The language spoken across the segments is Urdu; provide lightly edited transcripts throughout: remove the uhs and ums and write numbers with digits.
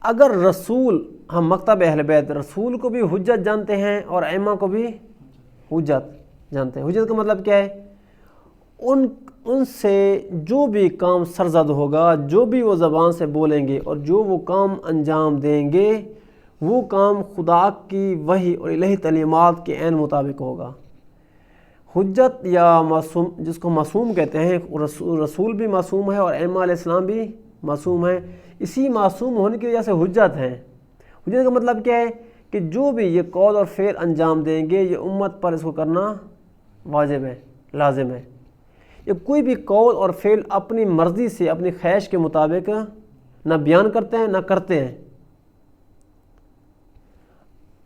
اگر رسول، ہم مکتب اہل بیت رسول کو بھی حجت جانتے ہیں اور ائمہ کو بھی حجت جانتے ہیں. حجت کا مطلب کیا ہے؟ ان سے جو بھی کام سرزد ہوگا، جو بھی وہ زبان سے بولیں گے اور جو وہ کام انجام دیں گے، وہ کام خدا کی وحی اور الہی تعلیمات کے عین مطابق ہوگا. حجت یا معصوم، جس کو معصوم کہتے ہیں، رسول بھی معصوم ہے اور ائمہ علیہ السلام بھی معصوم ہیں. اسی معصوم ہونے کی وجہ سے حجت ہیں. حجت کا مطلب کیا ہے؟ کہ جو بھی یہ قول اور فعل انجام دیں گے، یہ امت پر اس کو کرنا واجب ہے، لازم ہے. یہ کوئی بھی قول اور فعل اپنی مرضی سے، اپنی خواہش کے مطابق نہ بیان کرتے ہیں نہ کرتے ہیں.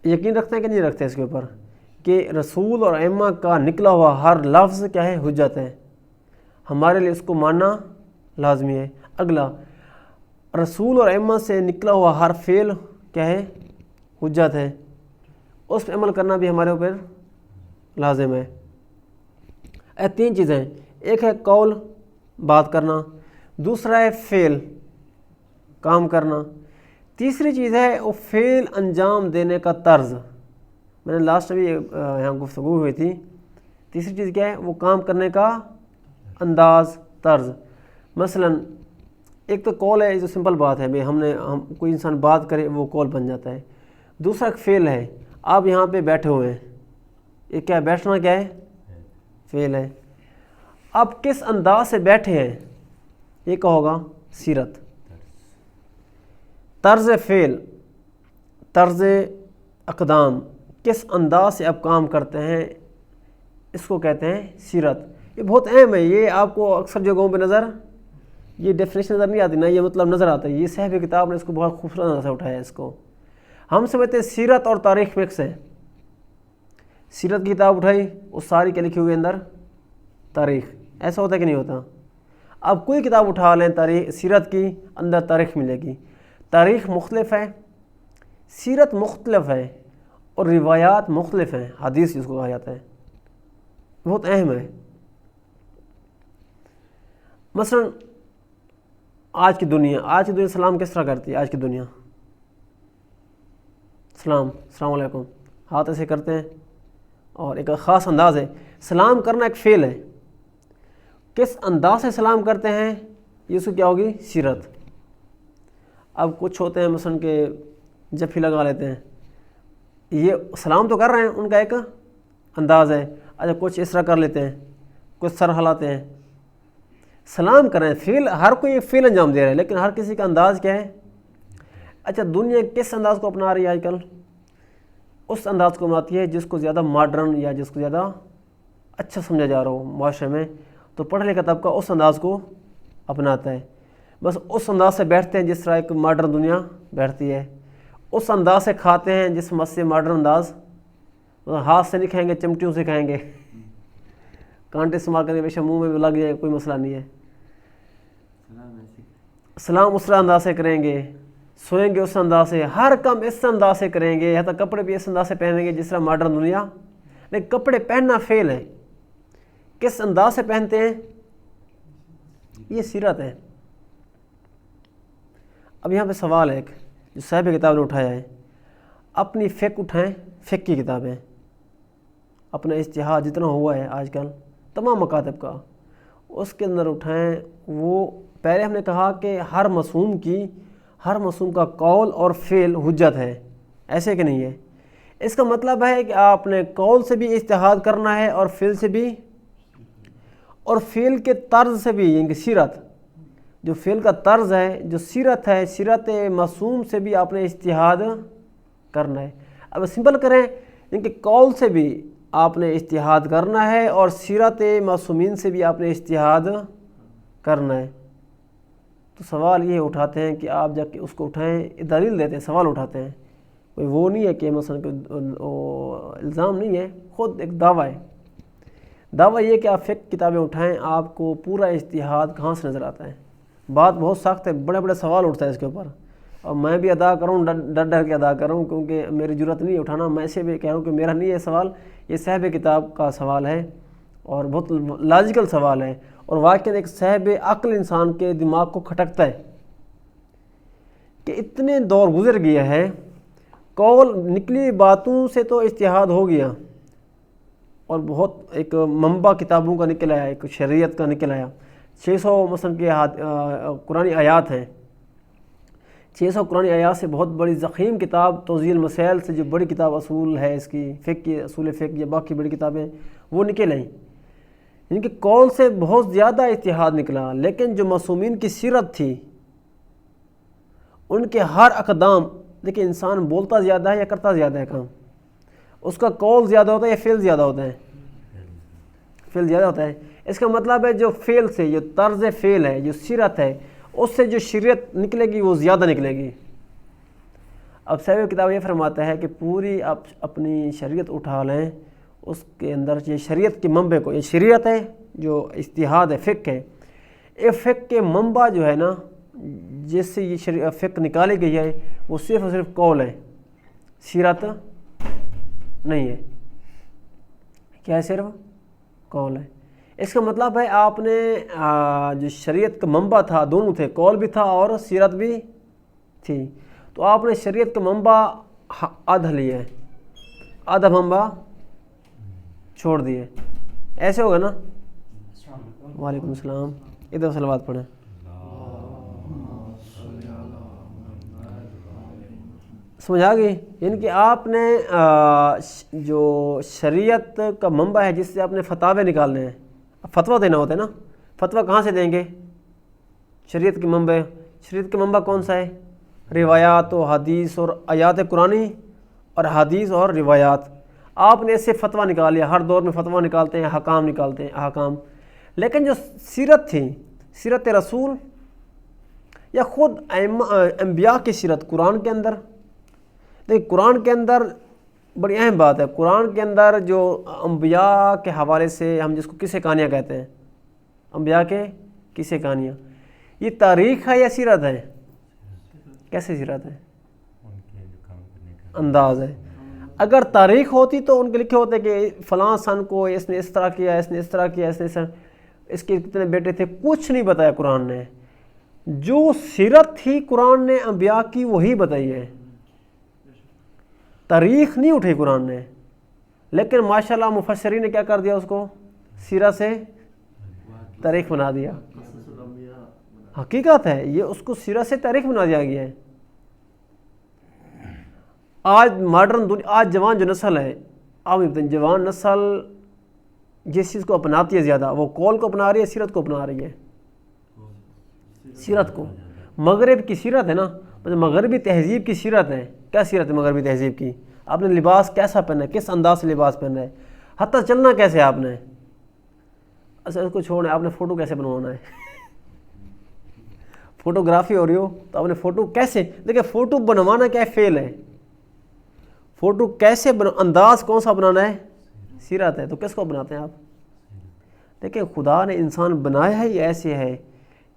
یقین رکھتے ہیں کہ نہیں رکھتے اس کے اوپر کہ رسول اور ائمہ کا نکلا ہوا ہر لفظ کیا ہے؟ حجت ہے. ہمارے لیے اس کو ماننا لازمی ہے. اگلا، رسول اور ائمہ سے نکلا ہوا ہر فعل کیا ہے؟ حجت ہے. اس پہ عمل کرنا بھی ہمارے اوپر لازم ہے. تین چیزیں ہیں، ایک ہے قول، بات کرنا، دوسرا ہے فعل، کام کرنا، تیسری چیز ہے وہ فعل انجام دینے کا طرز. میں نے لاسٹ بھی یہاں گفتگو ہوئی تھی. تیسری چیز کیا ہے؟ وہ کام کرنے کا انداز، طرز. مثلا ایک تو قول ہے، جو سمپل بات ہے، ہم کوئی انسان بات کرے وہ قول بن جاتا ہے. دوسرا ایک فعل ہے، آپ یہاں پہ بیٹھے ہوئے ہیں، یہ کیا ہے؟ بیٹھنا کیا ہے؟ فعل ہے. آپ کس انداز سے بیٹھے ہیں، یہ کیا ہوگا؟ سیرت. طرز فعل، طرز اقدام، کس انداز سے آپ کام کرتے ہیں، اس کو کہتے ہیں سیرت. یہ بہت اہم ہے. یہ آپ کو اکثر جگہوں پہ یہ ڈیفینیشن نظر نہیں آتی نا، یہ مطلب نظر آتا ہے. یہ صاحب کتاب نے اس کو بہت خوبصورت نظر سے اٹھایا ہے. اس کو ہم سمجھتے ہیں سیرت اور تاریخ مکس ہے. سیرت کی کتاب اٹھائی، وہ ساری کیا لکھی ہوئی اندر؟ تاریخ. ایسا ہوتا ہے کہ نہیں ہوتا؟ اب کوئی کتاب اٹھا لیں تاریخ، سیرت کی، اندر تاریخ ملے گی. تاریخ مختلف ہے، سیرت مختلف ہے، اور روایات مختلف ہیں. حدیث جس کو کہا جاتا ہے، بہت اہم ہے. مثلا آج کی دنیا سلام کس طرح کرتی ہے؟ آج کی دنیا السلام علیکم، ہاتھ ایسے کرتے ہیں، اور ایک خاص انداز ہے. سلام کرنا ایک فعل ہے. کس انداز سے سلام کرتے ہیں، یہ اس کو کیا ہوگی؟ سیرت. اب کچھ ہوتے ہیں مثلا کہ جفی لگا لیتے ہیں، یہ سلام تو کر رہے ہیں، ان کا ایک انداز ہے. اچھا کچھ اس طرح کر لیتے ہیں، کچھ سر ہلاتے ہیں. سلام کر رہے ہیں، فعل، ہر کوئی ایک فعل انجام دے رہا ہے، لیکن ہر کسی کا انداز کیا ہے؟ اچھا دنیا کس انداز کو اپنا رہی ہے آج کل؟ اس انداز کو اپناتی ہے جس کو زیادہ ماڈرن یا جس کو زیادہ اچھا سمجھا جا رہا ہو معاشرے میں. تو پڑھا لکھا طبقہ اس انداز کو اپناتا ہے. بس اس انداز سے بیٹھتے ہیں جس طرح ایک ماڈرن دنیا بیٹھتی ہے. اس انداز سے کھاتے ہیں جس مت سے ماڈرن انداز، ہاتھ سے نہیں کھائیں گے، چمٹیوں سے کھائیں گے. کانٹے استعمال کریں گے، بیشک منہ میں لگ جائے، کوئی مسئلہ نہیں ہے. سلام اس طرح انداز سے کریں گے، سوئیں گے اس انداز سے، ہر کام اس انداز سے کریں گے، یہاں تک کپڑے بھی اس انداز سے پہنیں گے جس طرح ماڈرن دنیا. لیکن کپڑے پہننا فعل ہے. کس انداز سے پہنتے ہیں، یہ سیرت ہے. اب یہاں پہ سوال ہے ایک جو صاحب کتاب نے اٹھایا ہے. اپنی فقہ اٹھائیں، فقہ کی کتابیں، اپنا اجتہاد جتنا ہوا ہے آج کل تمام مکاتب کا، اس کے اندر اٹھائیں. وہ پہلے ہم نے کہا کہ ہر معصوم کا قول اور فعل حجت ہے، ایسے کہ نہیں ہے. اس کا مطلب ہے کہ آپ نے قول سے بھی اجتہاد کرنا ہے اور فعل سے بھی، اور فعل کے طرز سے بھی، یعنی سیرت، جو فعل کا طرز ہے، جو سیرت ہے، سیرت معصوم سے بھی آپ نے اجتہاد کرنا ہے. اب سمپل کریں، یعنی کہ قول سے بھی آپ نے اجتہاد کرنا ہے اور سیرت معصومین سے بھی آپ نے اجتہاد کرنا ہے. تو سوال یہ اٹھاتے ہیں کہ آپ جب کہ اس کو اٹھائیں، دلیل دیتے ہیں، سوال اٹھاتے ہیں. کوئی وہ نہیں ہے کہ مثلا الزام نہیں ہے، خود ایک دعویٰ ہے. دعویٰ یہ کہ آپ فقہ کتابیں اٹھائیں، آپ کو پورا اجتہاد کہاں سے نظر آتا ہے. بات بہت سخت ہے، بڑے بڑے سوال اٹھتا ہے اس کے اوپر، اور میں بھی ادا کروں، ڈر کے ادا کروں، کیونکہ میری ضرورت نہیں ہے اٹھانا. میں ایسے بھی کہہ رہا ہوں کہ میرا نہیں ہے سوال، یہ صاحب کتاب کا سوال ہے، اور بہت لاجیکل سوال ہے، اور واقعی ایک صاحب عقل انسان کے دماغ کو کھٹکتا ہے کہ اتنے دور گزر گیا ہے، قول نکلی باتوں سے تو اجتہاد ہو گیا، اور بہت ایک منبع کتابوں کا نکل آیا، ایک شریعت کا نکل آیا۔ 600 مثلا کے قرآنی آیات ہیں، 600 قرآنی آیات سے بہت بڑی ضخیم کتاب توضیح المسائل سے جو بڑی کتاب اصول ہے اس کی فقہ کی، اصول فقہ یا باقی بڑی کتابیں وہ نکل آئیں، ان کے قول سے بہت زیادہ اجتہاد نکلا۔ لیکن جو معصومین کی سیرت تھی، ان کے ہر اقدام، دیکھیں انسان بولتا زیادہ ہے یا کرتا زیادہ ہے کام، اس کا قول زیادہ ہوتا ہے یا فعل زیادہ ہوتا ہے؟ فعل زیادہ ہوتا ہے۔ اس کا مطلب ہے جو فعل سے، جو طرز فعل ہے، جو سیرت ہے، اس سے جو شریعت نکلے گی وہ زیادہ نکلے گی۔ اب صاحب کتاب یہ فرماتا ہے کہ پوری آپ اپنی شریعت اٹھا لیں، اس کے اندر یہ شریعت کے منبع کو، یہ شریعت ہے جو اجتہاد ہے، فقہ ہے، یہ فقہ کے منبع جو ہے نا جس سے یہ فقہ نکالی گئی ہے وہ صرف اور صرف قول ہے، سیرت نہیں ہے۔ کیا ہے؟ صرف قول ہے۔ اس کا مطلب ہے آپ نے جو شریعت کا منبع تھا، دونوں تھے، قول بھی تھا اور سیرت بھی تھی، تو آپ نے شریعت کا منبع آدھا لیا ہے، آدھا منبع چھوڑ دیے، ایسے ہوگا نا؟ وعلیکم السلام، ادھر صلوات پڑھیں۔ سمجھ آ گئی؟ یعنی کہ آپ نے جو شریعت کا منبع ہے جس سے آپ نے فتاوے نکالنے ہیں، فتویٰ دینا ہوتا ہے نا، فتویٰ کہاں سے دیں گے؟ شریعت کے منبع، شریعت کے منبع کون سا ہے؟ روایات و حدیث اور آیات قرآنی اور حدیث اور روایات۔ آپ نے اس سے فتویٰ نکال لیا، ہر دور میں فتویٰ نکالتے ہیں، احکام نکالتے ہیں، احکام۔ لیکن جو سیرت تھی، سیرت رسول یا خود انبیاء کی سیرت قرآن کے اندر، دیکھ قرآن کے اندر بڑی اہم بات ہے، قرآن کے اندر جو انبیاء کے حوالے سے ہم جس کو قصے کہانیاں کہتے ہیں، انبیاء کے قصے کہانیاں، یہ تاریخ ہے یا سیرت ہے؟ کیسے سیرت ہے؟ انداز ہے۔ اگر تاریخ ہوتی تو ان کے لکھے ہوتے کہ فلاں سن کو اس نے اس طرح کیا، اس نے اس طرح کیا، اس کے کتنے بیٹے تھے، کچھ نہیں بتایا قرآن نے۔ جو سیرت تھی قرآن نے انبیاء کی وہی بتائی ہے، تاریخ نہیں اٹھی قرآن نے۔ لیکن ماشاءاللہ مفسرین نے کیا کر دیا؟ اس کو سیرت سے تاریخ بنا دیا۔ حقیقت ہے یہ، اس کو سیرت سے تاریخ بنا دیا گیا ہے۔ آج ماڈرن دنیا، آج جوان جو نسل ہے، جوان نسل جس چیز کو اپناتی ہے زیادہ، وہ قول کو اپنا رہی ہے، سیرت کو اپنا رہی ہے، سیرت کو۔ مغرب کی سیرت ہے نا، مغربی تہذیب کی سیرت ہے۔ کیا سیرت ہے مغربی تہذیب کی؟ آپ نے لباس کیسا پہنا ہے، کس انداز سے لباس پہنا ہے، حتیٰ چلنا کیسے آپ نے، اچھا اس کو چھوڑیں، آپ نے فوٹو کیسے بنوانا ہے، فوٹوگرافی ہو رہی ہو تو آپ نے فوٹو کیسے، دیکھیں فوٹو بنوانا کیا ہے؟ فعل ہے۔ فوٹو کیسے انداز کون سا بنانا ہے؟ سیرت ہے۔ تو کس کو بناتے ہیں آپ؟ دیکھیں خدا نے انسان بنایا ہے، یہ ایسے ہے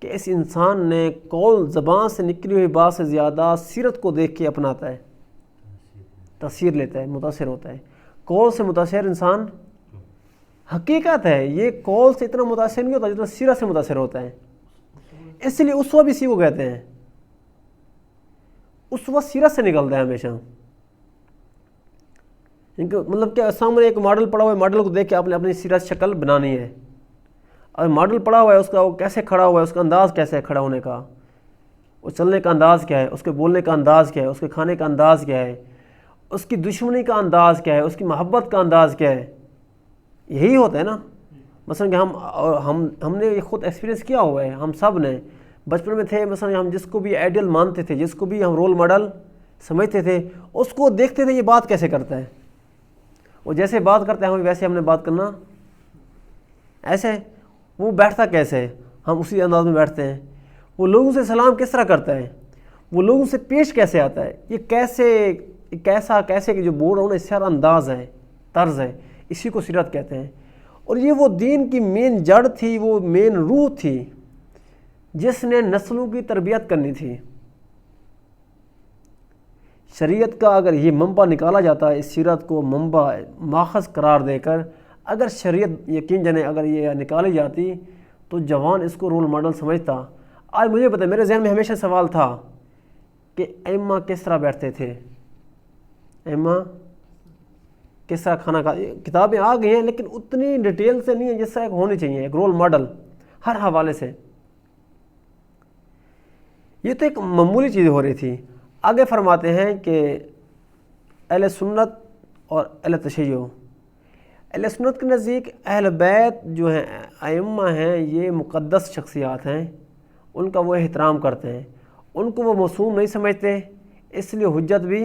کہ اس انسان نے قول زبان سے نکلی ہوئی بات سے زیادہ سیرت کو دیکھ کے اپناتا ہے، تاثیر لیتا ہے، متاثر ہوتا ہے۔ قول سے متاثر انسان، حقیقت ہے یہ قول سے اتنا متاثر نہیں ہوتا جتنا سیرت سے متاثر ہوتا ہے۔ اس لیے اسوہ بھی اسی کو کہتے ہیں، اسوہ سیرت سے نکلتا ہے ہمیشہ۔ مطلب کہ سامنے ایک ماڈل پڑا ہوا ہے، ماڈل کو دیکھ کے آپ نے اپنی سیرت شکل بنانی ہے۔ اور ماڈل پڑا ہوا ہے، اس کا وہ کیسے کھڑا ہوا ہے، اس کا انداز کیسے ہے کھڑا ہونے کا، وہ چلنے کا انداز کیا ہے، اس کے بولنے کا انداز کیا ہے، اس کے کھانے کا انداز کیا ہے، اس کی دشمنی کا انداز کیا ہے، اس کی محبت کا انداز کیا ہے۔ یہی ہوتا ہے نا۔ مثلا کہ ہم نے یہ خود ایکسپیرینس کیا ہوا ہے، ہم سب نے بچپن میں تھے، مثلا ہم جس کو بھی آئیڈیل مانتے تھے، جس کو بھی ہم رول ماڈل سمجھتے تھے، اس کو دیکھتے تھے یہ بات کیسے کرتا ہے، وہ جیسے بات کرتا ہے ہم ویسے ہم نے بات کرنا، ایسے وہ بیٹھتا کیسے ہے ہم اسی انداز میں بیٹھتے ہیں، وہ لوگوں سے سلام کس طرح کرتا ہے، وہ لوگوں سے پیش کیسے آتا ہے، یہ کیسے کہ جو بول رہا ہوں نا، اس سارا انداز ہے، طرز ہے، اسی کو سیرت کہتے ہیں۔ اور یہ وہ دین کی مین جڑ تھی، وہ مین روح تھی جس نے نسلوں کی تربیت کرنی تھی۔ شریعت کا اگر یہ منبع نکالا جاتا ہے، اس سیرت کو منبع ماخذ قرار دے کر اگر شریعت یقین جانے اگر یہ نکالی جاتی تو جوان اس کو رول ماڈل سمجھتا۔ آج مجھے پتہ ہے، میرے ذہن میں ہمیشہ سوال تھا کہ ائمہ کس طرح بیٹھتے تھے، ائمہ کس طرح کھانا کھاتے. کتابیں آ گئی ہیں لیکن اتنی ڈیٹیل سے نہیں ہے جس طرح ایک ہونی چاہیے، ایک رول ماڈل ہر حوالے سے. یہ تو ایک معمولی چیز ہو رہی تھی. آگے فرماتے ہیں کہ اہل سنت اور اہل تشیع، اہل سنت کے نزدیک اہل بیت جو ہیں ائمہ ہیں یہ مقدس شخصیات ہیں، ان کا وہ احترام کرتے ہیں، ان کو وہ معصوم نہیں سمجھتے، اس لیے حجت بھی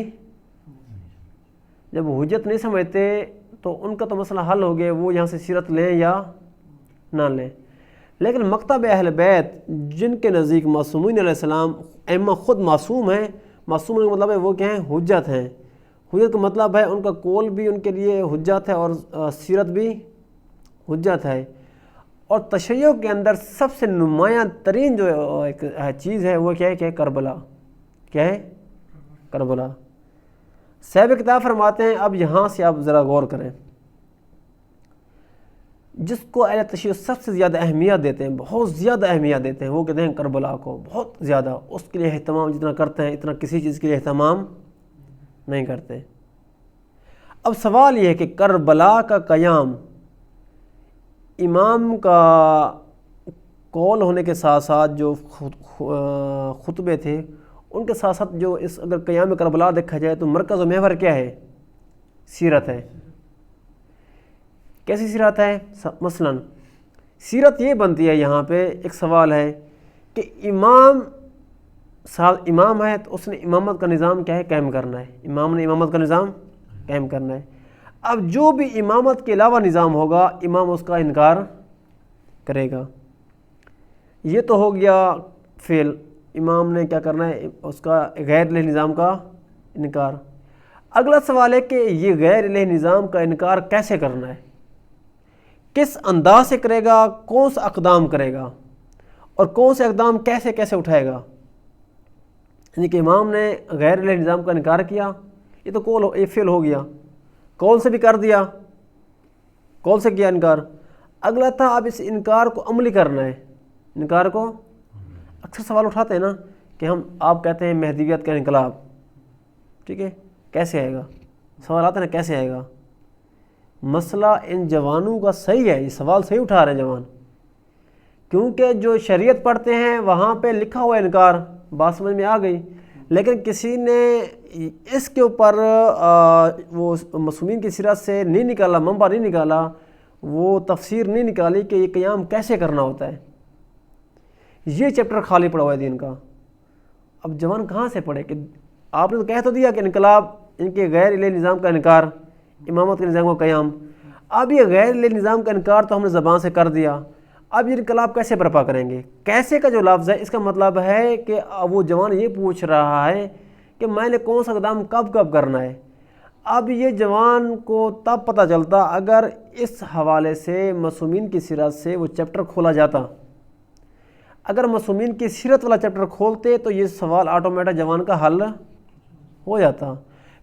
جب حجت نہیں سمجھتے تو ان کا تو مسئلہ حل ہو گیا، وہ یہاں سے سیرت لیں یا نہ لیں. لیکن مکتب اہل بیت جن کے نزدیک معصومین علیہ السلام ائمہ خود معصوم ہیں، معصوم کا مطلب ہے وہ کیا ہیں، حجت ہیں. حجت کا مطلب ہے ان کا قول بھی ان کے لیے حجت ہے اور سیرت بھی حجت ہے. اور تشیع کے اندر سب سے نمایاں ترین جو ایک چیز ہے وہ کیا ہے کہ کربلا. کیا ہے؟ کربلا. صاحب کتاب فرماتے ہیں، اب یہاں سے آپ ذرا غور کریں، جس کو اہل تشیع سب سے زیادہ اہمیت دیتے ہیں، بہت زیادہ اہمیت دیتے ہیں، وہ کہتے ہیں کربلا کو بہت زیادہ، اس کے لیے اہتمام جتنا کرتے ہیں اتنا کسی چیز کے لیے اہتمام نہیں کرتے. اب سوال یہ ہے کہ کربلا کا قیام امام کا قول ہونے کے ساتھ ساتھ جو خطبے تھے ان کے ساتھ ساتھ جو اس اگر قیام کربلا دیکھا جائے تو مرکز و محور کیا ہے؟ سیرت ہے. کیسی سیرت ہے؟ مثلا سیرت یہ بنتی ہے، یہاں پہ ایک سوال ہے کہ امام ہے تو اس نے امامت کا نظام کیا ہے؟ قائم کرنا ہے. امام نے امامت کا نظام قائم کرنا ہے. اب جو بھی امامت کے علاوہ نظام ہوگا امام اس کا انکار کرے گا. یہ تو ہو گیا فعل، امام نے کیا کرنا ہے؟ اس کا غیر الہی نظام کا انکار. اگلا سوال ہے کہ یہ غیر الہی نظام کا انکار کیسے کرنا ہے، کس انداز سے کرے گا، کون سا اقدام کرے گا اور کون سے اقدام کیسے کیسے اٹھائے گا. یعنی کہ امام نے غیر الہی نظام کا انکار کیا، یہ تو قول یہ فعل ہو گیا، قول سے بھی کر دیا، قول سے کیا انکار. اگلا تھا اب اس انکار کو عملی کرنا ہے. انکار کو اکثر سوال اٹھاتے ہیں نا کہ آپ کہتے ہیں مہدویت کا انقلاب، ٹھیک ہے، کیسے آئے گا؟ سوال آتا ہے نا کیسے آئے گا. مسئلہ ان جوانوں کا صحیح ہے، یہ سوال صحیح اٹھا رہے ہیں جوان، کیونکہ جو شریعت پڑھتے ہیں وہاں پہ لکھا ہوا انکار، بات سمجھ میں آ گئی. لیکن کسی نے اس کے اوپر وہ معصومین کی سیرت سے نہیں نکالا، منبع نہیں نکالا، وہ تفسیر نہیں نکالی کہ یہ قیام کیسے کرنا ہوتا ہے. یہ چیپٹر خالی پڑا ہوا ہے دین کا. اب جوان کہاں سے پڑھے کہ آپ نے تو کہہ تو دیا کہ انقلاب ان کے غیر الہی نظام کا انکار، امامت کے نظام کا قیام. اب یہ غیر الہی نظام کا انکار تو ہم نے زبان سے کر دیا، اب یہ انقلاب کیسے برپا کریں گے؟ کیسے کا جو لفظ ہے اس کا مطلب ہے کہ وہ جوان یہ پوچھ رہا ہے کہ میں نے کون سا اقدام کب کب کرنا ہے. اب یہ جوان کو تب پتہ چلتا اگر اس حوالے سے معصومین کی سیرت سے وہ چیپٹر کھولا جاتا. اگر معصومین کی سیرت والا چیپٹر کھولتے تو یہ سوال آٹومیٹک جوان کا حل ہو جاتا.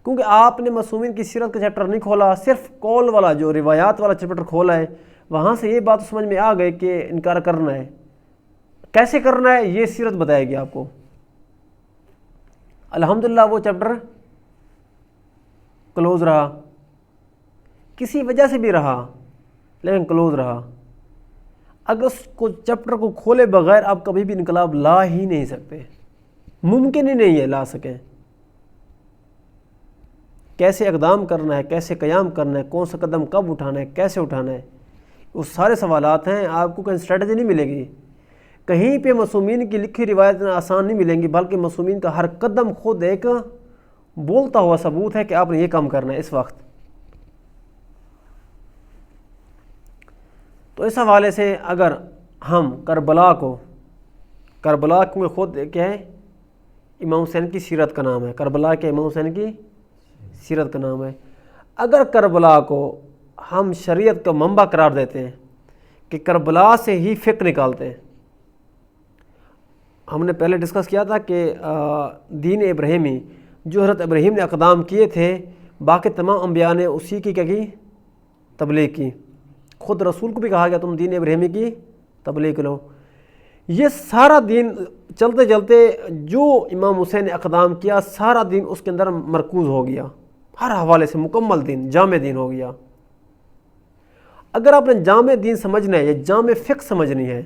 کیونکہ آپ نے معصومین کی سیرت کا چیپٹر نہیں کھولا، صرف قول والا جو روایات والا چیپٹر کھولا ہے. وہاں سے یہ بات سمجھ میں آ گئی کہ انکار کرنا ہے. کیسے کرنا ہے یہ سیرت بتائے گی آپ کو. الحمدللہ وہ چیپٹر کلوز رہا، کسی وجہ سے بھی رہا لیکن کلوز رہا. اگر اس کو چیپٹر کو کھولے بغیر آپ کبھی بھی انقلاب لا ہی نہیں سکتے، ممکن ہی نہیں ہے لا سکیں. کیسے اقدام کرنا ہے، کیسے قیام کرنا ہے، کون سا قدم کب اٹھانا ہے، کیسے اٹھانا ہے، وہ سارے سوالات ہیں. آپ کو کوئی اسٹریٹجی نہیں ملے گی کہیں پہ. معصومین کی لکھی روایت آسان نہیں ملیں گی، بلکہ معصومین کا ہر قدم خود ایک بولتا ہوا ثبوت ہے کہ آپ نے یہ کام کرنا ہے اس وقت. تو اس حوالے سے اگر ہم کربلا کیونکہ خود کیا ہے امام حسین کی سیرت کا نام ہے، کربلا کے امام حسین کی سیرت کا نام ہے. اگر کربلا کو ہم شریعت کا منبع قرار دیتے ہیں کہ کربلا سے ہی فقہ نکالتے ہیں. ہم نے پہلے ڈسکس کیا تھا کہ دین ابراہیمی جو حضرت ابراہیم نے اقدام کیے تھے باقی تمام انبیاء نے اسی کی کیا کی؟ تبلیغ کی. خود رسول کو بھی کہا گیا تم دین ابراہیمی کی تبلیغ کرو. یہ سارا دین چلتے چلتے جو امام حسین نے اقدام کیا سارا دین اس کے اندر مرکوز ہو گیا، ہر حوالے سے مکمل دین، جامع دین ہو گیا۔ اگر آپ نے جامع دین سمجھنا ہے یا جامع فقہ سمجھنی ہے،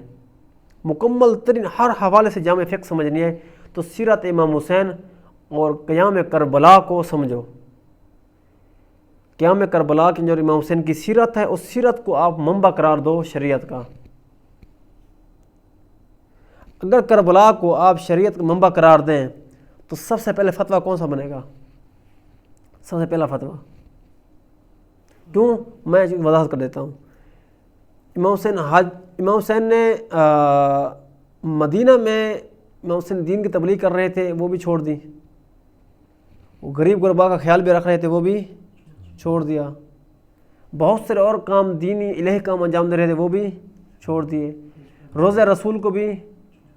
مکمل ترین ہر حوالے سے جامع فقہ سمجھنی ہے، تو سیرت امام حسین اور قیام کربلا کو سمجھو۔ قیام کربلا کے جو امام حسین کی سیرت ہے، اس سیرت کو آپ منبع قرار دو شریعت کا۔ اگر کربلا کو آپ شریعت کا منبع قرار دیں تو سب سے پہلے فتویٰ کون سا بنے گا؟ سب سے پہلا فتویٰ کیوں؟ میں وضاحت کر دیتا ہوں۔ امام حسین نے مدینہ میں امام حسین دین کی تبلیغ کر رہے تھے، وہ بھی چھوڑ دی۔ وہ غریب غربا کا خیال بھی رکھ رہے تھے، وہ بھی چھوڑ دیا۔ بہت سارے اور کام دینی الہی کام انجام دے رہے تھے، وہ بھی چھوڑ دیے۔ روزہ رسول کو بھی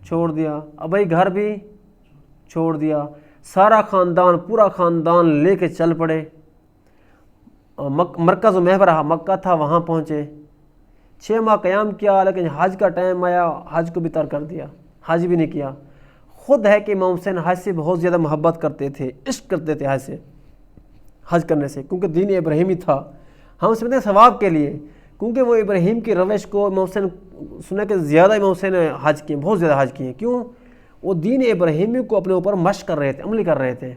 چھوڑ دیا، ابائی گھر بھی چھوڑ دیا۔ سارا خاندان، پورا خاندان لے کے چل پڑے۔ مرکز و محور مکہ تھا، وہاں پہنچے۔ 6 ماہ قیام کیا، لیکن حج کا ٹائم آیا، حج کو بھی ترک کر دیا، حج بھی نہیں کیا۔ خود ہے کہ امام حسین حج سے بہت زیادہ محبت کرتے تھے، عشق کرتے تھے حج سے، حج کرنے سے، کیونکہ دین ابراہیمی تھا۔ ہم سمجھتے ہیں ثواب کے لیے، کیونکہ وہ ابراہیم کی روش کو امام حسین سنا کہ زیادہ امام حسین نے حج کیے، بہت زیادہ حج کیے۔ کیوں؟ وہ دین ابراہیمی کو اپنے اوپر مشق کر رہے تھے، عملی کر رہے تھے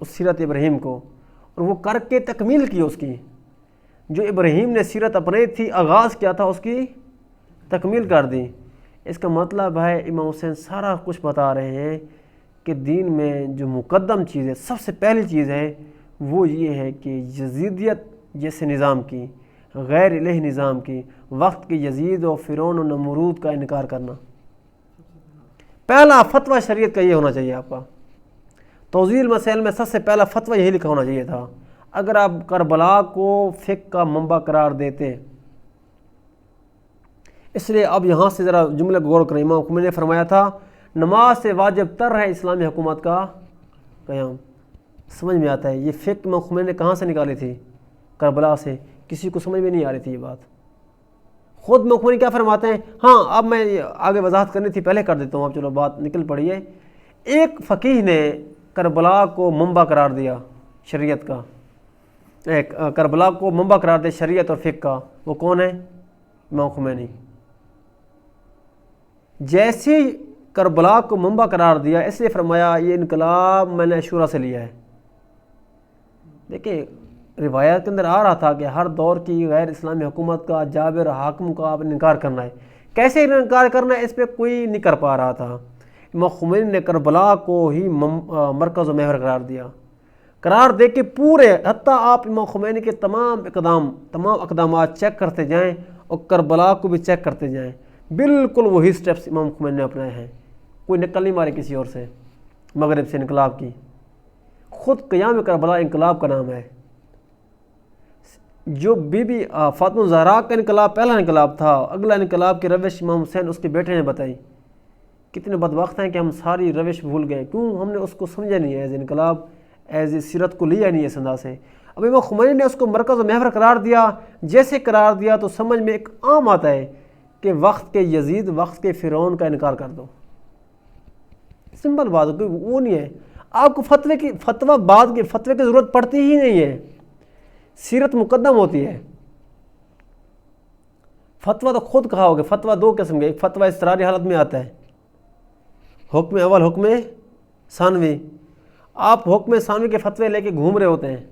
اس سیرت ابراہیم کو، اور وہ کر کے تکمیل کی اس کی۔ جو ابراہیم نے سیرت اپنائی تھی، آغاز کیا تھا، اس کی تکمیل کر دی۔ اس کا مطلب ہے امام حسین سارا کچھ بتا رہے ہیں کہ دین میں جو مقدم چیز ہے، سب سے پہلی چیز ہے وہ یہ ہے کہ یزیدیت جیسے نظام کی، غیر الہی نظام کی، وقت کے یزید و فرعون و نمرود کا انکار کرنا۔ پہلا فتویٰ شریعت کا یہ ہونا چاہیے آپ کا۔ توضیح المسائل میں سب سے پہلا فتویٰ یہی لکھا ہونا چاہیے تھا۔ اگر آپ کربلا کو فقہ کا منبع قرار دیتے، اس لیے اب یہاں سے ذرا جملے کو غور کریں۔ امام خمینی نے فرمایا تھا نماز سے واجب تر ہے اسلامی حکومت کا قیام۔ سمجھ میں آتا ہے یہ فقہ امام خمینی نے کہاں سے نکالی تھی؟ کربلا سے۔ کسی کو سمجھ میں نہیں آ رہی تھی یہ بات۔ خود امام خمینی کیا فرماتے ہیں؟ ہاں اب میں آگے وضاحت کرنی تھی، پہلے کر دیتا ہوں، اب چلو بات نکل پڑی ہے۔ ایک فقیہ نے کربلا کو منبع قرار دیا شریعت کا، کربلا کو منبع قرار دے شریعت اور فقہ کا، وہ کون ہے؟ امام خمینی۔ جیسے کربلا کو منبع قرار دیا، اس لیے فرمایا یہ انقلاب میں نے شورا سے لیا ہے۔ دیکھیں روایات کے اندر آ رہا تھا کہ ہر دور کی غیر اسلامی حکومت کا، جابر حاکم کا آپ نے انکار کرنا ہے۔ کیسے انکار کرنا ہے، اس پہ کوئی نہیں کر پا رہا تھا۔ امام خمینی نے کربلا کو ہی مرکز و محور قرار دے کے پورے، حتیٰ آپ امام خمینی کے تمام اقدامات چیک کرتے جائیں اور کربلا کو بھی چیک کرتے جائیں، بالکل وہی سٹیپس امام خمینی نے اپنائے ہیں، کوئی نقل نہیں مارے کسی اور سے، مغرب سے انقلاب کی۔ خود قیام کربلا انقلاب کا نام ہے۔ جو بی بی فاطمہ الزہرا کا انقلاب پہلا انقلاب تھا، اگلا انقلاب کی روش امام حسین اس کے بیٹے نے بتائی۔ کتنے بدبخت ہیں کہ ہم ساری روش بھول گئے، کیوں؟ ہم نے اس کو سمجھا نہیں، ایز انقلاب، ایز سیرت کو لیا نہیں اس انداز سے۔ اب امام خمینی نے اس کو مرکز و محور قرار دیا۔ جیسے قرار دیا تو سمجھ میں ایک عام آتا ہے کہ وقت کے یزید، وقت کے فرعون کا انکار کر دو، سمپل بات ہے، کوئی وہ نہیں ہے۔ آپ کو فتویٰ بعد کے فتوے کی ضرورت پڑتی ہی نہیں ہے، سیرت مقدم ہوتی ہے۔ فتویٰ تو خود کہا ہوگا، فتویٰ 2 قسم کے، ایک فتویٰ اضطراری حالت میں آتا ہے، حکم اول، حکم ثانوی۔ آپ حکم ثانوی کے فتوے لے کے گھوم رہے ہوتے ہیں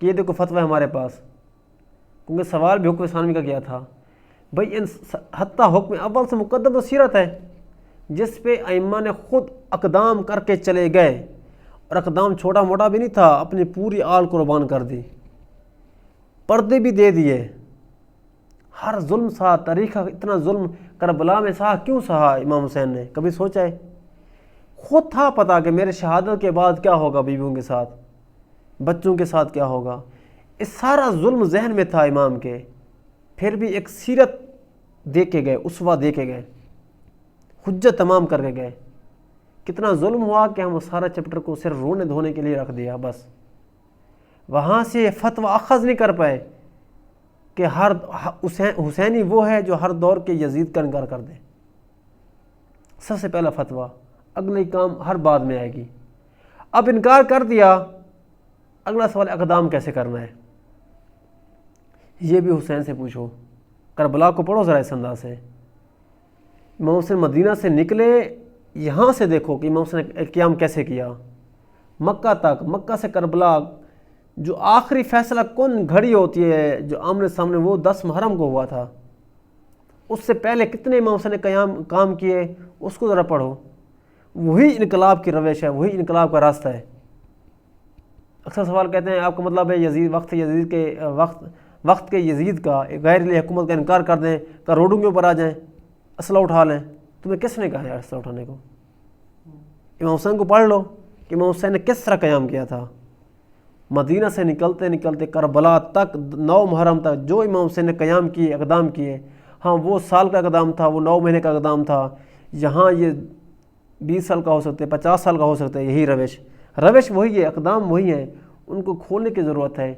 کہ یہ دیکھو فتویٰ ہے ہمارے پاس، کیونکہ سوال بھی حکم ثانوی کا کیا تھا۔ بھائی حتیٰ حکم اول سے مقدم تو سیرت ہے، جس پہ ائمہ نے خود اقدام کر کے چلے گئے، اور اقدام چھوٹا موٹا بھی نہیں تھا، اپنی پوری آل قربان کر دی، پردے بھی دے دیے، ہر ظلم سہا۔ تاریخ اتنا ظلم کربلا میں سہا، کیوں سہا امام حسین نے؟ کبھی سوچا ہے؟ خود تھا پتہ کہ میرے شہادت کے بعد کیا ہوگا، بیویوں کے ساتھ، بچوں کے ساتھ کیا ہوگا۔ اس سارا ظلم ذہن میں تھا امام کے، پھر بھی ایک سیرت دے کے گئے، اسوہ دے کے گئے، حجت تمام کر کے گئے۔ کتنا ظلم ہوا کہ ہم اس سارا چیپٹر کو صرف رونے دھونے کے لیے رکھ دیا، بس وہاں سے فتویٰ اخذ نہیں کر پائے کہ ہر حسینی وہ ہے جو ہر دور کے یزید کا انکار کر دے۔ سب سے پہلا فتویٰ، اگلے کام ہر بعد میں آئے گی۔ اب انکار کر دیا، اگلا سوال اقدام کیسے کرنا ہے، یہ بھی حسین سے پوچھو۔ کربلا کو پڑھو ذرا اس انداز سے۔ امام حسین مدینہ سے نکلے، یہاں سے دیکھو کہ امام حسین نے قیام کیسے کیا، مکہ تک، مکہ سے کربلا، جو آخری فیصلہ کن گھڑی ہوتی ہے جو آمنے سامنے، وہ 10 محرم کو ہوا تھا۔ اس سے پہلے کتنے امام حسین نے کام کیے، اس کو ذرا پڑھو۔ وہی انقلاب کی روش ہے، وہی انقلاب کا راستہ ہے۔ اکثر سوال کہتے ہیں آپ کا مطلب ہے یزید وقت کے یزید کا غیر الہی حکومت کا انکار کر دیں، کہ روڈوں کے اوپر آ جائیں، اسلحہ اٹھا لیں۔ تمہیں کس نے کہا ہے اسلحہ اٹھانے کو؟ امام حسین کو پڑھ لو کہ امام حسین نے کس طرح قیام کیا تھا۔ مدینہ سے نکلتے نکلتے کربلا تک، 9 محرم تک جو امام حسین نے قیام کیے، اقدام کیے، ہاں وہ سال کا اقدام تھا، وہ 9 مہینے کا اقدام تھا، یہاں یہ 20 سال کا ہو سکتا ہے، 50 سال کا ہو سکتا ہے۔ یہی روش وہی ہے، اقدام وہی ہیں، ان کو کھولنے کی ضرورت ہے۔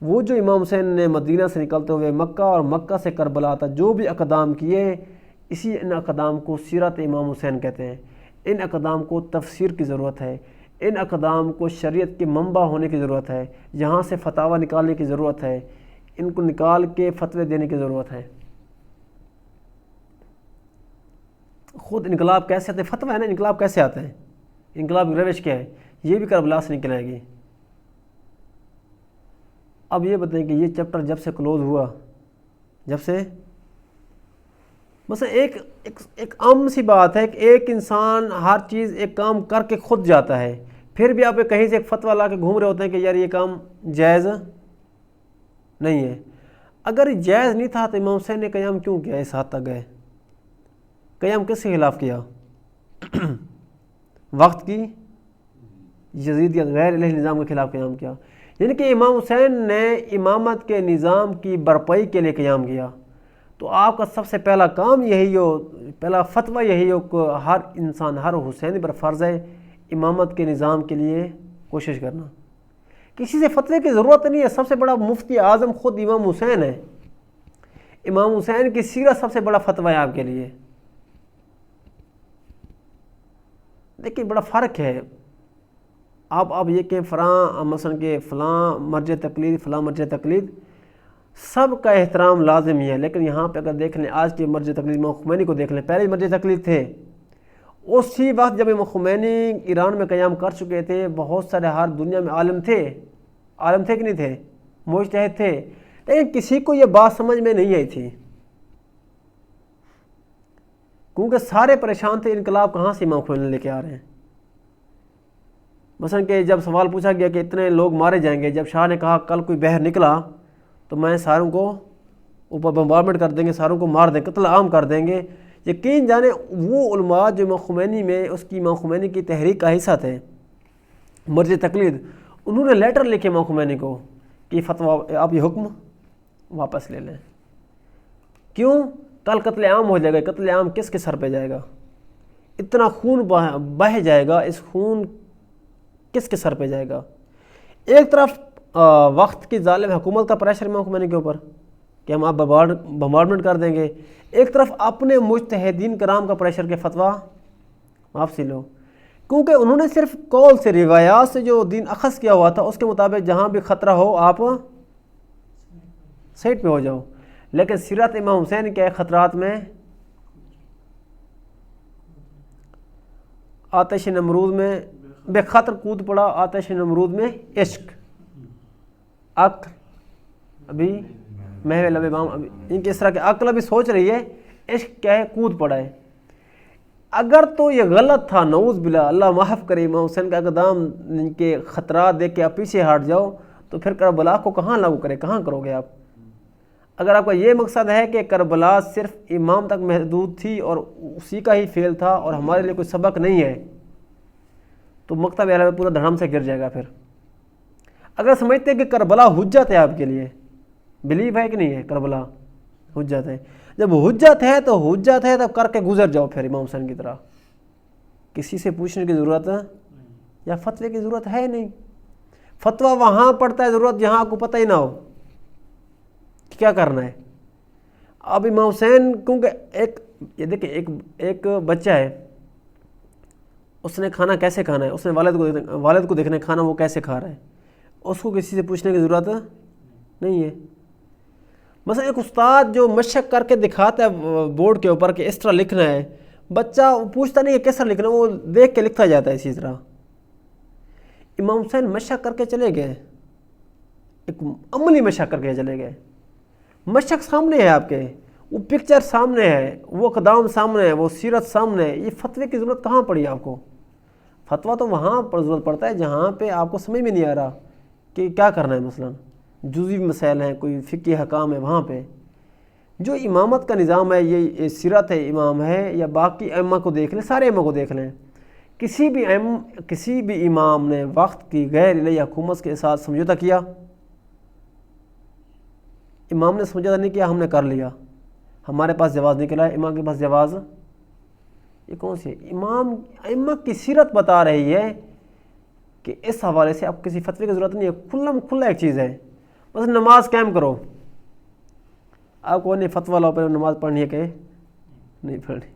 وہ جو امام حسین نے مدینہ سے نکلتے ہوئے مکہ اور مکہ سے کربلا تک جو بھی اقدام کیے، ان اقدام کو سیرت امام حسین کہتے ہیں۔ ان اقدام کو تفسیر کی ضرورت ہے، ان اقدام کو شریعت کے منبع ہونے کی ضرورت ہے، یہاں سے فتاوی نکالنے کی ضرورت ہے، ان کو نکال کے فتوے دینے کی ضرورت ہے۔ خود انقلاب کیسے آتے ہیں؟ فتویٰ ہے نا، انقلاب کیسے آتے ہیں، انقلاب کی روش کیا ہے، یہ بھی کربلا سے نکل آئے گی۔ اب یہ بتائیں کہ یہ چیپٹر جب سے کلوز ہوا، جب سے مثلا ایک عام سی بات ہے کہ ایک انسان ہر چیز ایک کام کر کے خود جاتا ہے، پھر بھی آپ کہیں سے ایک فتویٰ لا کے گھوم رہے ہوتے ہیں کہ یار یہ کام جائز نہیں ہے۔ اگر جائز نہیں تھا تو امام حسین نے قیام کیوں کیا؟ اس حد تک گئے، قیام کس کے خلاف کیا؟ وقت کی یزیدیت، غیر الہی نظام کے خلاف قیام کیا۔ یعنی کہ امام حسین نے امامت کے نظام کی برپائی کے لیے قیام کیا۔ تو آپ کا سب سے پہلا کام یہی ہو، پہلا فتویٰ یہی ہو کہ ہر انسان، ہر حسینی پر فرض ہے امامت کے نظام کے لیے کوشش کرنا۔ کسی سے فتوے کی ضرورت نہیں ہے، سب سے بڑا مفتی اعظم خود امام حسین ہے۔ امام حسین کی سیرت سب سے بڑا فتویٰ ہے آپ کے لیے۔ دیکھیں بڑا فرق ہے، آپ یہ کہ مثلا کہ فلاں مرجع تقلید، فلاں مرجع تقلید، سب کا احترام لازم ہی ہے، لیکن یہاں پہ اگر دیکھ لیں آج کے مرجع تقلید، امام خمینی کو دیکھ لیں، پہلے مرجع تقلید تھے، اسی وقت جب امام خمینی ایران میں قیام کر چکے تھے، بہت سارے ہر دنیا میں عالم تھے کہ نہیں تھے، مجتہد تھے، لیکن کسی کو یہ بات سمجھ میں نہیں آئی تھی، کیونکہ سارے پریشان تھے انقلاب کہاں سے امام خمینی لے کے آ رہے ہیں۔ مثلا کہ جب سوال پوچھا گیا کہ اتنے لوگ مارے جائیں گے، جب شاہ نے کہا کل کوئی بحر نکلا تو میں ساروں کو اوپر بمبارمنٹ کر دیں گے، ساروں کو مار دیں، قتل عام کر دیں گے۔ یقین جانے وہ علماء جو امام خمینی میں اس کی امام خمینی کی تحریک کا حصہ تھے، مرجع تقلید، انہوں نے لیٹر لکھے امام خمینی کو کہ فتویٰ آپ یہ حکم واپس لے لیں۔ کیوں؟ کل قتل عام ہو جائے گا، قتل عام کس کے سر پہ جائے گا؟ اتنا خون بہہ جائے گا، اس خون کس کے سر پہ جائے گا؟ ایک طرف وقت کی ظالم حکومت کا پریشر امام خمینی کے اوپر کہ ہم آپ بمبارمنٹ کر دیں گے، ایک طرف اپنے مجتہدین کرام کا پریشر کے فتویٰ واپسی لو، کیونکہ انہوں نے صرف قول سے، روایات سے جو دین اخذ کیا ہوا تھا اس کے مطابق جہاں بھی خطرہ ہو آپ سائٹ پہ ہو جاؤ، لیکن سیرت امام حسین کے خطرات میں آتش نمرود میں بے خطر کود پڑا، آتش نمرود میں عشق، عقل ابھی محو لب بام، ابھی ان کے اس طرح کے عقل ابھی سوچ رہی ہے، عشق کیا ہے، کود پڑا ہے۔ اگر تو یہ غلط تھا، نعوذ باللہ، اللہ معاف کرے، امام حسین کا اقدام کے خطرات دیکھ کے آپ پیچھے ہٹ جاؤ تو پھر کربلا کو کہاں لاگو کرے، کہاں کرو گے آپ؟ اگر آپ کا یہ مقصد ہے کہ کربلا صرف امام تک محدود تھی اور اسی کا ہی فعل تھا اور ہمارے لیے کوئی سبق نہیں ہے، تو مکتب اہل بیت پورا دھڑام سے گر جائے گا۔ پھر اگر سمجھتے ہیں کہ کربلا حجت ہے آپ کے لیے، بلیو ہے کہ نہیں ہے کربلا حجت ہے، جب حجت ہے تو کر کے گزر جاؤ پھر امام حسین کی طرح، کسی سے پوچھنے کی ضرورت یا فتوے کی ضرورت ہے نہیں۔ فتویٰ وہاں پڑتا ہے ضرورت جہاں آپ کو پتہ ہی نہ ہو کہ کیا کرنا ہے۔ اب امام حسین کیونکہ یہ دیکھیں ایک بچہ ہے، اس نے کھانا کیسے کھانا ہے، اس نے والد کو دیکھنا ہے کھانا وہ کیسے کھا رہا ہے، اس کو کسی سے پوچھنے کی ضرورت نہیں ہے۔ مثلا ایک استاد جو مشق کر کے دکھاتا ہے بورڈ کے اوپر کہ اس طرح لکھنا ہے، بچہ پوچھتا نہیں ہے کس طرح لکھنا، وہ دیکھ کے لکھتا جاتا ہے اسی طرح۔ امام حسین مشق کر کے چلے گئے، ایک عملی مشق کر کے چلے گئے، مشق سامنے ہے آپ کے، وہ پکچر سامنے ہے، وہ اقدام سامنے ہے، وہ سیرت سامنے ہے، یہ فتوے کی ضرورت کہاں پڑی آپ کو؟ فتویٰ تو وہاں پر ضرورت پڑتا ہے جہاں پہ آپ کو سمجھ میں نہیں آ رہا کہ کیا کرنا ہے، مثلا جزوی مسائل ہیں، کوئی فقہی حکام ہے، وہاں پہ جو امامت کا نظام ہے، یہ سیرت ہے امام ہے یا باقی ائمہ کو دیکھ لیں، سارے ائمہ کو دیکھ لیں، کسی بھی امام نے وقت کی غیر الہی حکومت کے ساتھ سمجھوتا کیا؟ امام نے سمجھوتا نہیں کیا، ہم نے کر لیا، ہمارے پاس جواز نکلا ہے، امام کے پاس جواز یہ کون سی ہے؟ ائمہ کی سیرت بتا رہی ہے کہ اس حوالے سے اب کسی فتوی کی ضرورت نہیں ہے، کھلا ایک چیز ہے، بس نماز قائم کرو۔ آپ کو نہیں فتویٰ لاؤ پہلے نماز پڑھنی ہے کہ نہیں پڑھنی،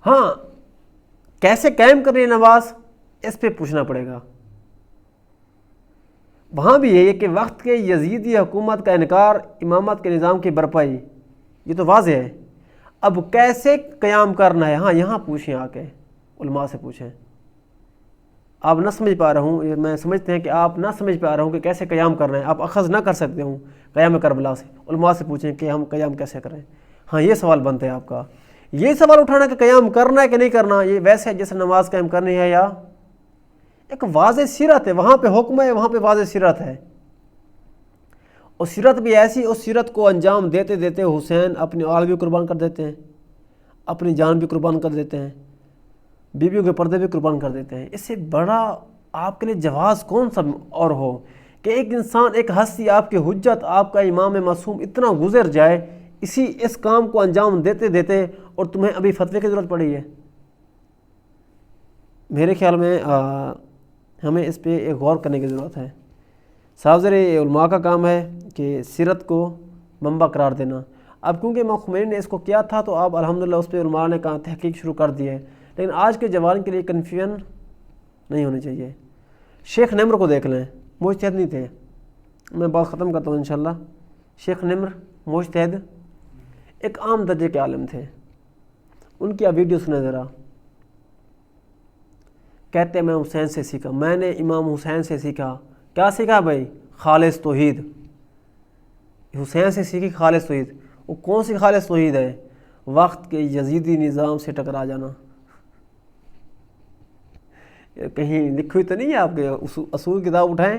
ہاں کیسے قائم کرنی ہے نماز اس پہ پوچھنا پڑے گا۔ وہاں بھی یہ کہ وقت کے یزیدی حکومت کا انکار، امامت کے نظام کی برپائی، یہ تو واضح ہے۔ اب کیسے قیام کرنا ہے، ہاں یہاں پوچھیں، آ کے علماء سے پوچھیں۔ آپ نہ سمجھ پا رہا ہوں، میں سمجھتے ہیں کہ آپ نہ سمجھ پا رہا ہوں کہ کیسے قیام کرنا ہے، آپ اخذ نہ کر سکتے ہوں قیام کربلا سے، علماء سے پوچھیں کہ ہم قیام کیسے کریں۔ ہاں یہ سوال بنتا ہے آپ کا، یہ سوال اٹھانا کہ قیام کرنا ہے کہ نہیں کرنا، یہ ویسے ہے جیسے نماز قائم کرنی ہے، یا ایک واضح سیرت ہے، وہاں پہ حکم ہے، وہاں پہ واضح سیرت ہے، اور سیرت بھی ایسی، اس سیرت کو انجام دیتے دیتے حسین اپنی آل بھی قربان کر دیتے ہیں، اپنی جان بھی قربان کر دیتے ہیں، بیویوں کے پردے بھی قربان کر دیتے ہیں۔ اس سے بڑا آپ کے لیے جواز کون سا اور ہو کہ ایک انسان، ایک ہستی، آپ کی حجت، آپ کا امام معصوم اتنا گزر جائے اس کام کو انجام دیتے دیتے، اور تمہیں ابھی فتوے کی ضرورت پڑی ہے۔ میرے خیال میں ہمیں اس پہ ایک غور کرنے کی ضرورت ہے۔ صاحب ذرا علماء کا کام ہے کہ سیرت کو منبع قرار دینا۔ اب کیونکہ امام خمینی نے اس کو کیا تھا تو اب الحمدللہ اس پہ علماء نے کہا تحقیق شروع کر دی ہے، لیکن آج کے جوان کے لیے کنفیوژن نہیں ہونی چاہیے۔ شیخ نمر کو دیکھ لیں، مجتہد نہیں تھے، میں بات ختم کرتا ہوں انشاءاللہ۔ شیخ نمر مجتہد ایک عام درجے کے عالم تھے، ان کی ویڈیو سنیں ذرا، کہتے ہیں میں حسین سے سیکھا، میں نے امام حسین سے سیکھا۔ کیا سیکھا بھائی؟ خالص توحید۔ حسین سے سیکھی خالص توحید۔ وہ کون سی خالص توحید ہے؟ وقت کے یزیدی نظام سے ٹکرا جانا۔ کہیں لکھی ہوئی تو نہیں ہے آپ کے؟ اصول کتاب اٹھائیں،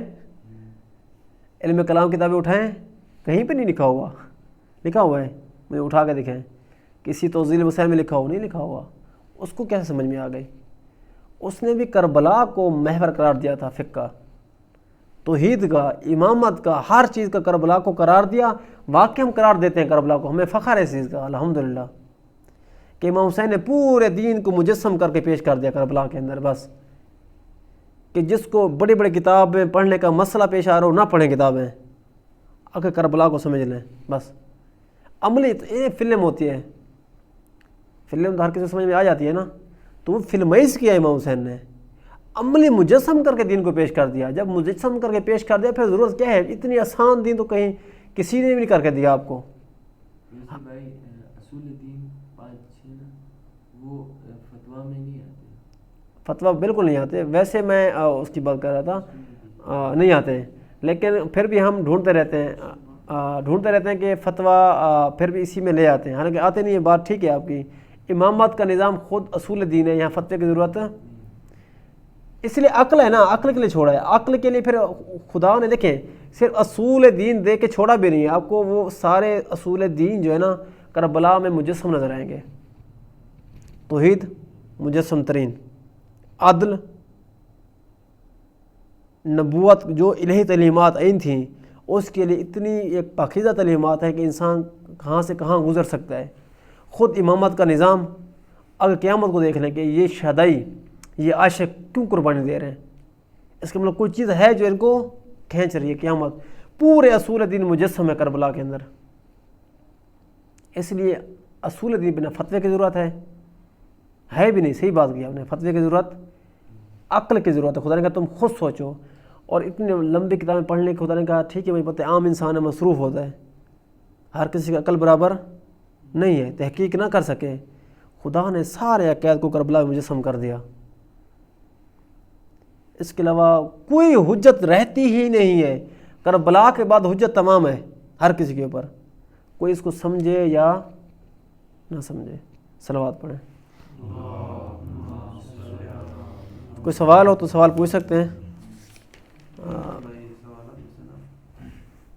علم کلام کتابیں اٹھائیں، کہیں پہ نہیں لکھا ہوا؟ لکھا ہوا ہے، مجھے اٹھا کے دکھائیں، کسی توضیح مسائل میں لکھا ہوا نہیں لکھا ہوا؟ اس کو کیسے سمجھ میں آ گئی؟ اس نے بھی کربلا کو محور قرار دیا تھا، فقہ کا، توحید کا، امامت کا، ہر چیز کا کربلا کو قرار دیا۔ واقعی ہم قرار دیتے ہیں کربلا کو، ہمیں فخر ہے اس چیز کا الحمدللہ کہ امام حسین نے پورے دین کو مجسم کر کے پیش کر دیا کربلا کے اندر۔ بس کہ جس کو بڑی بڑی کتابیں پڑھنے کا مسئلہ پیش آ رہا ہو، نہ پڑھیں کتابیں، اگر کربلا کو سمجھ لیں بس۔ عملی یہ فلم ہوتی ہے، فلم تو ہر کسی سمجھ میں آ جاتی ہے نا، تو وہ فلمائز کیا امام حسین نے، عملی مجسم کر کے دین کو پیش کر دیا۔ جب مجسم کر کے پیش کر دیا پھر ضرورت کیا ہے؟ اتنی آسان دین تو کہیں کسی نے بھی نہیں کر کے دیا آپ کو۔ بھائی اصول دین 5 وہ فتویٰ میں نہیں آتے، فتویٰ بالکل نہیں آتے، ویسے میں اس کی بات کر رہا تھا، نہیں آتے، لیکن پھر بھی ہم ڈھونڈتے رہتے ہیں کہ فتویٰ پھر بھی اسی میں لے آتے ہیں، حالانکہ آتے نہیں ہیں۔ بات ٹھیک ہے آپ کی، امامت کا نظام خود اصول دین ہے، یہاں فتوے کی ضرورت ہے، اس لیے عقل ہے نا، عقل کے لیے چھوڑا ہے، عقل کے لیے پھر خدا نے دیکھیں صرف اصول دین دے کے چھوڑا بھی نہیں ہے، آپ کو وہ سارے اصول دین جو ہے نا کربلا میں مجسم نظر آئیں گے۔ توحید مجسم ترین، عدل، نبوت جو الہی تعلیمات آئین تھیں اس کے لیے اتنی ایک پاکیزہ تعلیمات ہیں کہ انسان کہاں سے کہاں گزر سکتا ہے۔ خود امامت کا نظام، اگر قیامت کو دیکھ لیں کہ یہ شہدائی، یہ عاشق کیوں قربانی دے رہے ہیں، اس کا مطلب کوئی چیز ہے جو ان کو کھینچ رہی ہے۔ قیامت پورے اصول دین مجسم ہے کربلا کے اندر، اس لیے اصول دین بنا فتوے کی ضرورت ہے۔ ہے بھی نہیں. صحیح بات کی آپ نے. فتوے کی ضرورت عقل کی ضرورت ہے. خدا نے کہا تم خود سوچو. اور اتنی لمبی کتابیں پڑھنے کی خدا نے کہا ٹھیک ہے مجھے پتہ ہے عام انسان ہے, مصروف ہوتا ہے, ہر کسی کا عقل برابر نہیں ہے, تحقیق نہ کر سکے. خدا نے سارے عقائد کو کربلا میں مجسم کر دیا. اس کے علاوہ کوئی حجت رہتی ہی نہیں ہے. کربلا کے بعد حجت تمام ہے ہر کسی کے اوپر, کوئی اس کو سمجھے یا نہ سمجھے. صلوات پڑھیں. کوئی سوال ہو تو سوال پوچھ سکتے ہیں.